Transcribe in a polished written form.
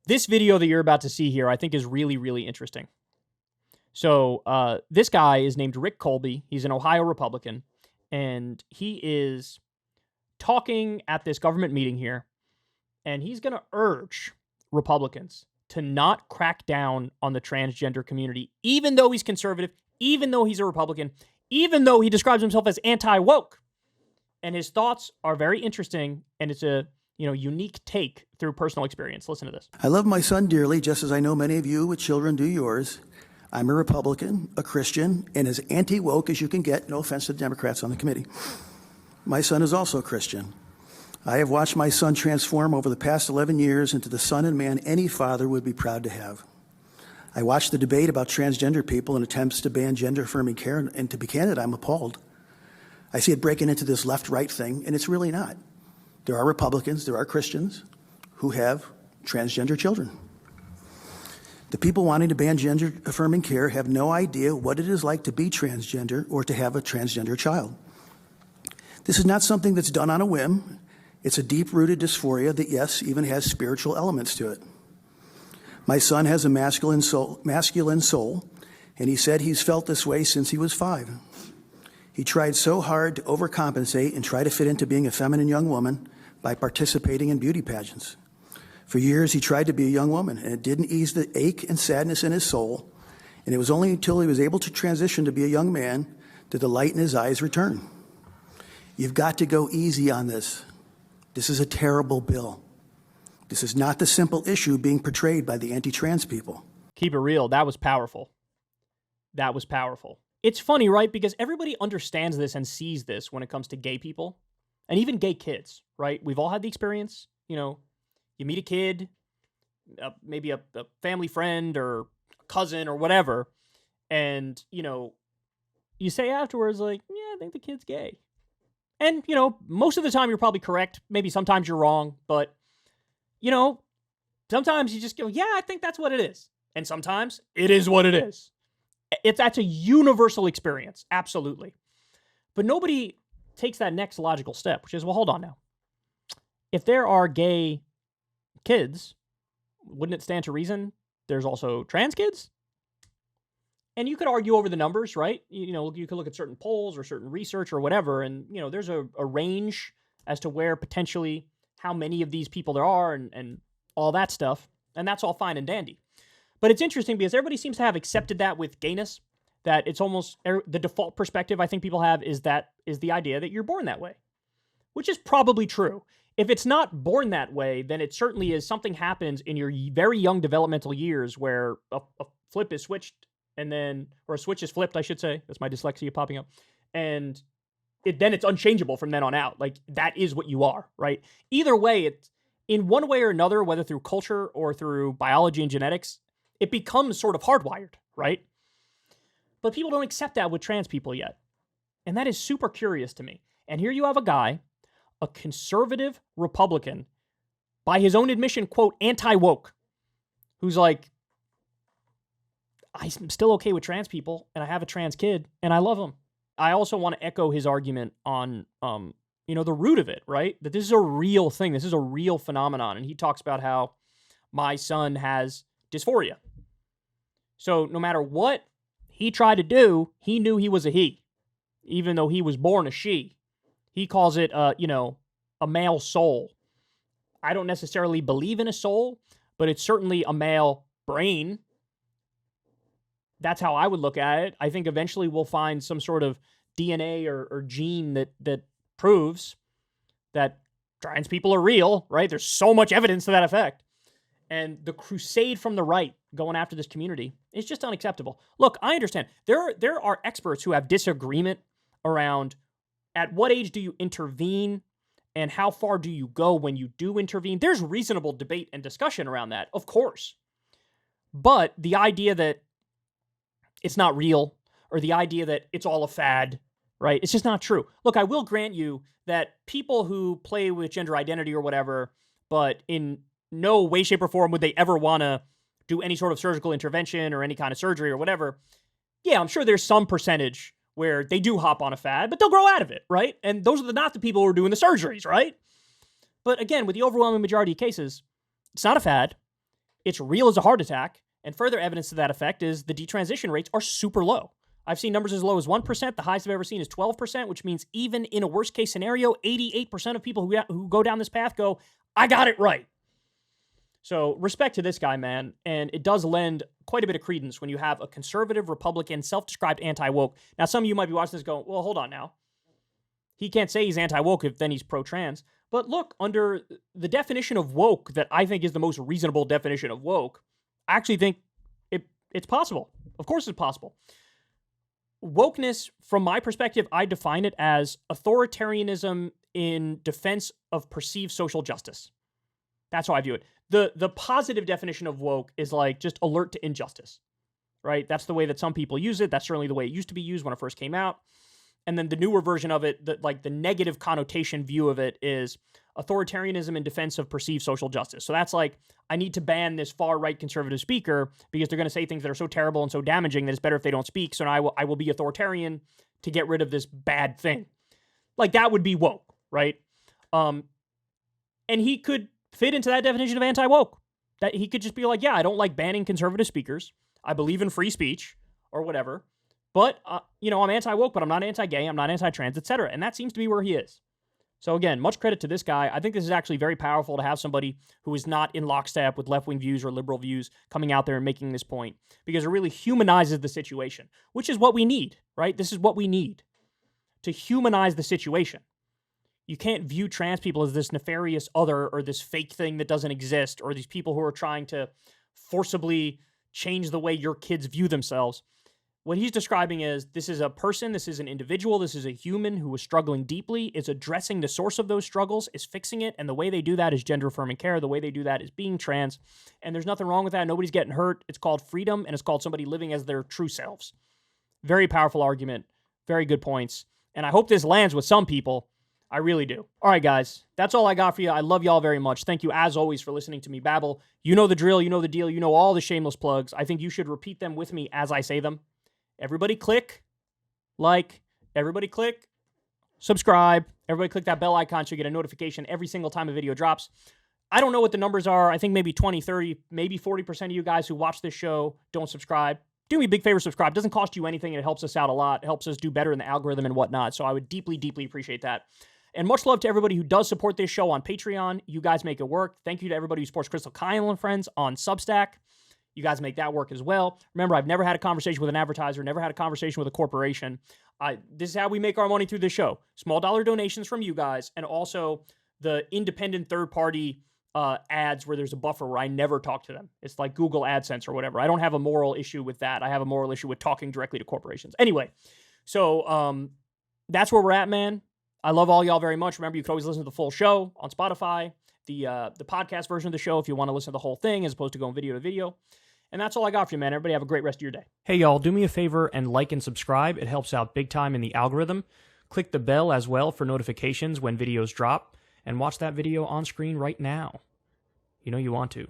This video that you're about to see here, I think is really, really interesting. So this guy is named Rick Colby. He's an Ohio Republican, and he is talking at this government meeting here, and he's going to urge Republicans to not crack down on the transgender community, even though he's conservative, even though he's a Republican, even though he describes himself as anti-woke. And his thoughts are very interesting, and it's a unique take through personal experience. Listen to this. I love my son dearly, just as I know many of you with children do yours. I'm a Republican, a Christian, and as anti-woke as you can get. No offense to the Democrats on the committee. My son is also a Christian. I have watched my son transform over the past 11 years into the son and man any father would be proud to have. I watched the debate about transgender people and attempts to ban gender-affirming care, and to be candid, I'm appalled. I see it breaking into this left-right thing, and it's really not. There are Republicans, there are Christians who have transgender children. The people wanting to ban gender-affirming care have no idea what it is like to be transgender or to have a transgender child. This is not something that's done on a whim. It's a deep-rooted dysphoria that, yes, even has spiritual elements to it. My son has a masculine soul, and he said he's felt this way since he was 5. He tried so hard to overcompensate and try to fit into being a feminine young woman by participating in beauty pageants. For years, he tried to be a young woman, and it didn't ease the ache and sadness in his soul, and it was only until he was able to transition to be a young man did the light in his eyes return. You've got to go easy on this. This is a terrible bill. This is not the simple issue being portrayed by the anti-trans people. Keep it real. That was powerful. That was powerful. It's funny, right? Because everybody understands this and sees this when it comes to gay people and even gay kids, right? We've all had the experience. You meet a kid, maybe a family friend or a cousin or whatever, and, you say afterwards, like, yeah, I think the kid's gay. And, most of the time you're probably correct. Maybe sometimes you're wrong, but, sometimes you just go, yeah, I think that's what it is. And sometimes it is what it is. That's a universal experience, absolutely. But nobody takes that next logical step, which is, well, hold on now. If there are gay kids, wouldn't it stand to reason there's also trans kids? And you could argue over the numbers, right? You could look at certain polls or certain research or whatever, and, there's a range as to where potentially how many of these people there are and all that stuff, and that's all fine and dandy. But it's interesting because everybody seems to have accepted that with gayness, that it's almost the default perspective I think people have is the idea that you're born that way, which is probably true. If it's not born that way, then it certainly is something happens in your very young developmental years where a flip is switched or a switch is flipped, I should say. That's my dyslexia popping up. And then it's unchangeable from then on out. Like, that is what you are, right? Either way, it's in one way or another, whether through culture or through biology and genetics, it becomes sort of hardwired, right? But people don't accept that with trans people yet. And that is super curious to me. And here you have a guy, a conservative Republican, by his own admission, quote, anti-woke, who's like, I'm still okay with trans people, and I have a trans kid, and I love him. I also want to echo his argument on, the root of it, right? That this is a real thing. This is a real phenomenon. And he talks about how my son has dysphoria. So no matter what he tried to do, he knew he was a he, even though he was born a she. He calls it, a male soul. I don't necessarily believe in a soul, but it's certainly a male brain. That's how I would look at it. I think eventually we'll find some sort of DNA or gene that proves that trans people are real, right? There's so much evidence to that effect. And the crusade from the right going after this community is just unacceptable. Look, I understand. There are experts who have disagreement around at what age do you intervene and how far do you go when you do intervene. There's reasonable debate and discussion around that, of course. But the idea that it's not real or the idea that it's all a fad, right? It's just not true. Look, I will grant you that people who play with gender identity or whatever, but in no way, shape, or form would they ever want to do any sort of surgical intervention or any kind of surgery or whatever. Yeah, I'm sure there's some percentage where they do hop on a fad, but they'll grow out of it, right? And those are not the people who are doing the surgeries, right? But again, with the overwhelming majority of cases, it's not a fad. it's real as a heart attack. And further evidence to that effect is the detransition rates are super low. I've seen numbers as low as 1%. The highest I've ever seen is 12%, which means even in a worst case scenario, 88% of people who go down this path go, I got it right. So respect to this guy, man. And it does lend quite a bit of credence when you have a conservative, Republican, self-described anti-woke. Now, some of you might be watching this going, well, hold on now. He can't say he's anti-woke if then he's pro-trans. But look, under the definition of woke that I think is the most reasonable definition of woke, I actually think it's possible. Of course it's possible. Wokeness, from my perspective, I define it as authoritarianism in defense of perceived social justice. That's how I view it. The positive definition of woke is like just alert to injustice, right? That's the way that some people use it. That's certainly the way it used to be used when it first came out. And then the newer version of it, the negative connotation view of it is authoritarianism in defense of perceived social justice. So that's like, I need to ban this far-right conservative speaker because they're going to say things that are so terrible and so damaging that it's better if they don't speak. So now I will be authoritarian to get rid of this bad thing. Like, that would be woke, right? And he could fit into that definition of anti-woke. That he could just be like, yeah, I don't like banning conservative speakers. I believe in free speech or whatever. But, I'm anti-woke, but I'm not anti-gay, I'm not anti-trans, etc. And that seems to be where he is. So again, much credit to this guy. I think this is actually very powerful to have somebody who is not in lockstep with left-wing views or liberal views coming out there and making this point, because it really humanizes the situation, which is what we need, right? This is what we need, to humanize the situation. You can't view trans people as this nefarious other or this fake thing that doesn't exist, or these people who are trying to forcibly change the way your kids view themselves. What he's describing is this is a person, this is an individual, this is a human who is struggling deeply, is addressing the source of those struggles, is fixing it, and the way they do that is gender-affirming care. The way they do that is being trans, and there's nothing wrong with that. Nobody's getting hurt. It's called freedom, and it's called somebody living as their true selves. Very powerful argument. Very good points. And I hope this lands with some people. I really do. All right, guys. That's all I got for you. I love y'all very much. Thank you, as always, for listening to me babble. You know the drill. You know the deal. You know all the shameless plugs. I think you should repeat them with me as I say them. Everybody click like, everybody click subscribe, everybody click that bell icon so you get a notification every single time a video drops. I don't know what the numbers are. I think maybe 20, 30, maybe 40% of you guys who watch this show don't subscribe. Do me a big favor, subscribe. It doesn't cost you anything, and it helps us out a lot. It helps us do better in the algorithm and whatnot, so I would deeply, deeply appreciate that. And much love to everybody who does support this show on Patreon. You guys make it work. Thank you to everybody who supports Crystal Kyle and Friends on Substack. You guys make that work as well. Remember, I've never had a conversation with an advertiser, never had a conversation with a corporation. This is how we make our money through this show. Small dollar donations from you guys, and also the independent third-party ads where there's a buffer where I never talk to them. It's like Google AdSense or whatever. I don't have a moral issue with that. I have a moral issue with talking directly to corporations. Anyway, so that's where we're at, man. I love all y'all very much. Remember, you can always listen to the full show on Spotify, the podcast version of the show if you want to listen to the whole thing as opposed to going video to video. And that's all I got for you, man. Everybody have a great rest of your day. Hey, y'all, do me a favor and like and subscribe. It helps out big time in the algorithm. Click the bell as well for notifications when videos drop, and watch that video on screen right now. You know you want to.